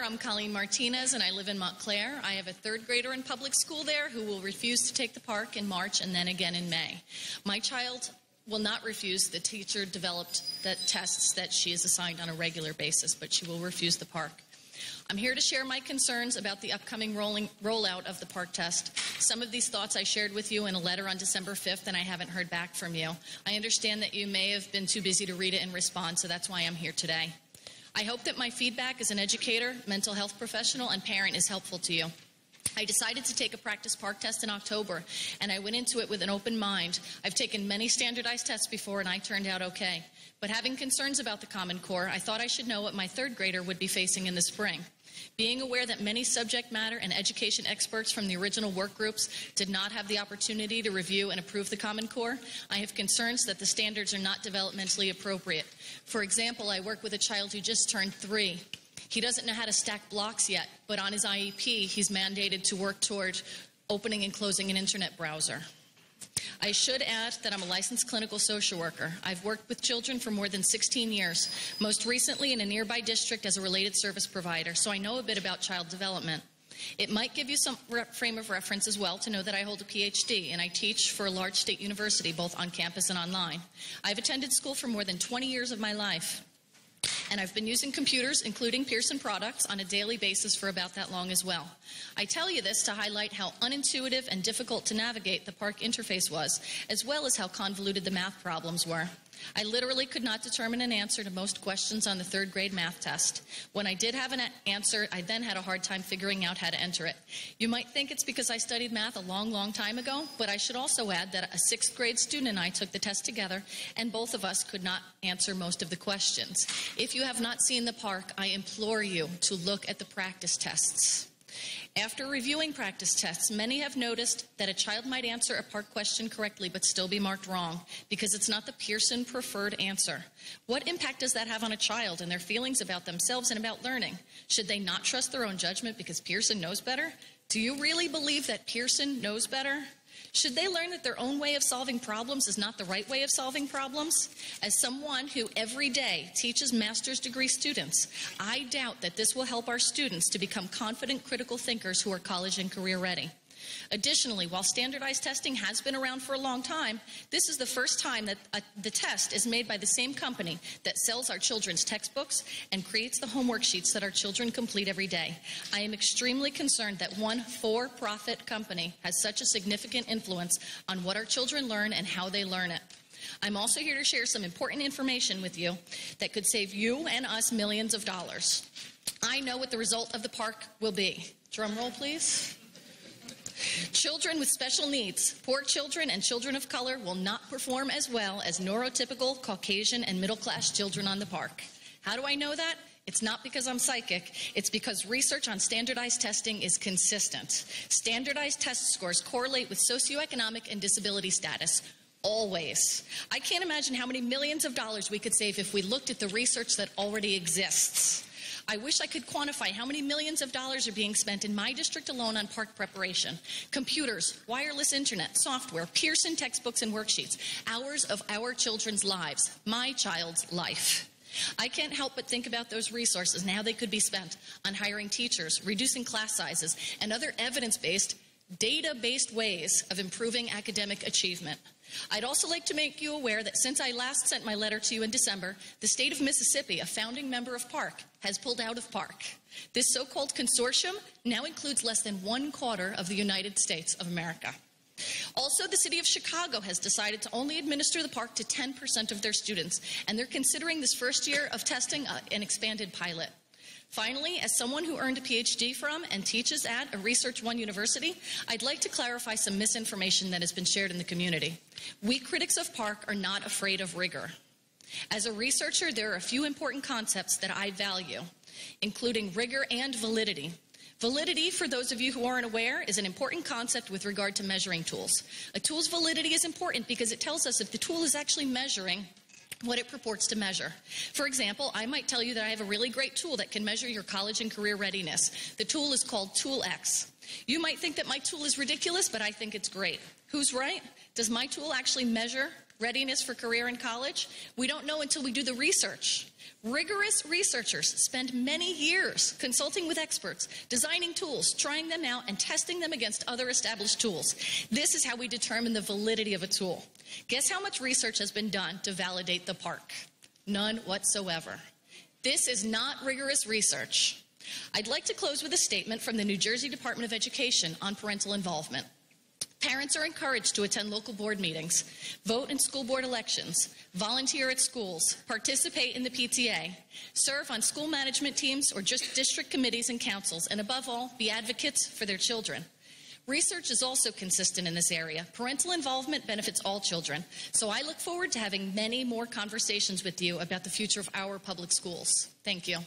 I'm Colleen Martinez, and I live in Montclair. I have a third grader in public school there who will refuse to take the park in March and then again in May. My child will not refuse the teacher-developed tests that she is assigned on a regular basis, but she will refuse the park. I'm here to share my concerns about the upcoming rollout of the PARCC test. Some of these thoughts I shared with you in a letter on December 5th, and I haven't heard back from you. I understand that you may have been too busy to read it and respond, so that's why I'm here today. I hope that my feedback as an educator, mental health professional, and parent is helpful to you. I decided to take a practice PARCC test in October, and I went into it with an open mind. I've taken many standardized tests before, and I turned out okay. But having concerns about the Common Core, I thought I should know what my third grader would be facing in the spring. Being aware that many subject matter and education experts from the original work groups did not have the opportunity to review and approve the Common Core, I have concerns that the standards are not developmentally appropriate. For example, I work with a child who just turned 3. He doesn't know how to stack blocks yet, but on his IEP, he's mandated to work toward opening and closing an internet browser. I should add that I'm a licensed clinical social worker. I've worked with children for more than 16 years, most recently in a nearby district as a related service provider, so I know a bit about child development. It might give you some frame of reference as well to know that I hold a PhD, and I teach for a large state university, both on campus and online. I've attended school for more than 20 years of my life, and I've been using computers, including Pearson products, on a daily basis for about that long as well. I tell you this to highlight how unintuitive and difficult to navigate the PARCC interface was, as well as how convoluted the math problems were. I literally could not determine an answer to most questions on the third grade math test. When I did have an answer, I then had a hard time figuring out how to enter it. You might think it's because I studied math a long, long time ago, but I should also add that a 6th grade student and I took the test together, and both of us could not answer most of the questions. If you have not seen the PARCC, I implore you to look at the practice tests. After reviewing practice tests, many have noticed that a child might answer a PARCC question correctly but still be marked wrong because it's not the Pearson preferred answer. What impact does that have on a child and their feelings about themselves and about learning? Should they not trust their own judgment because Pearson knows better? Do you really believe that Pearson knows better? Should they learn that their own way of solving problems is not the right way of solving problems? As someone who every day teaches master's degree students, I doubt that this will help our students to become confident critical thinkers who are college and career ready. Additionally, while standardized testing has been around for a long time, this is the first time that the test is made by the same company that sells our children's textbooks and creates the homework sheets that our children complete every day. I am extremely concerned that one for-profit company has such a significant influence on what our children learn and how they learn it. I'm also here to share some important information with you that could save you and us millions of dollars. I know what the result of the PARCC will be. Drum roll, please. Children with special needs, poor children, and children of color will not perform as well as neurotypical, Caucasian, and middle-class children on the PARCC. How do I know that? It's not because I'm psychic. It's because research on standardized testing is consistent. Standardized test scores correlate with socioeconomic and disability status. Always. I can't imagine how many millions of dollars we could save if we looked at the research that already exists. I wish I could quantify how many millions of dollars are being spent in my district alone on PARCC preparation. Computers, wireless internet, software, Pearson textbooks and worksheets, hours of our children's lives, my child's life. I can't help but think about those resources and how they could be spent on hiring teachers, reducing class sizes, and other evidence-based, data-based ways of improving academic achievement. I'd also like to make you aware that since I last sent my letter to you in December, the state of Mississippi, a founding member of PARCC, has pulled out of PARCC. This so-called consortium now includes less than 1/4 of the United States of America. Also, the city of Chicago has decided to only administer the PARCC to 10% of their students, and they're considering this first year of testing an expanded pilot. Finally, as someone who earned a PhD from and teaches at a Research One university, I'd like to clarify some misinformation that has been shared in the community. We critics of PARCC are not afraid of rigor. As a researcher, there are a few important concepts that I value, including rigor and validity. Validity, for those of you who aren't aware, is an important concept with regard to measuring tools. A tool's validity is important because it tells us if the tool is actually measuring what it purports to measure. For example, I might tell you that I have a really great tool that can measure your college and career readiness. The tool is called Tool X. You might think that my tool is ridiculous, but I think it's great. Who's right? Does my tool actually measure Readiness for career and college? We don't know until we do the research. Rigorous researchers spend many years consulting with experts, designing tools, trying them out, and testing them against other established tools. This is how we determine the validity of a tool. Guess how much research has been done to validate the PARCC? None whatsoever. This is not rigorous research. I'd like to close with a statement from the New Jersey Department of Education on parental involvement. Parents are encouraged to attend local board meetings, vote in school board elections, volunteer at schools, participate in the PTA, serve on school management teams or just district committees and councils, and above all, be advocates for their children. Research is also consistent in this area. Parental involvement benefits all children, so I look forward to having many more conversations with you about the future of our public schools. Thank you.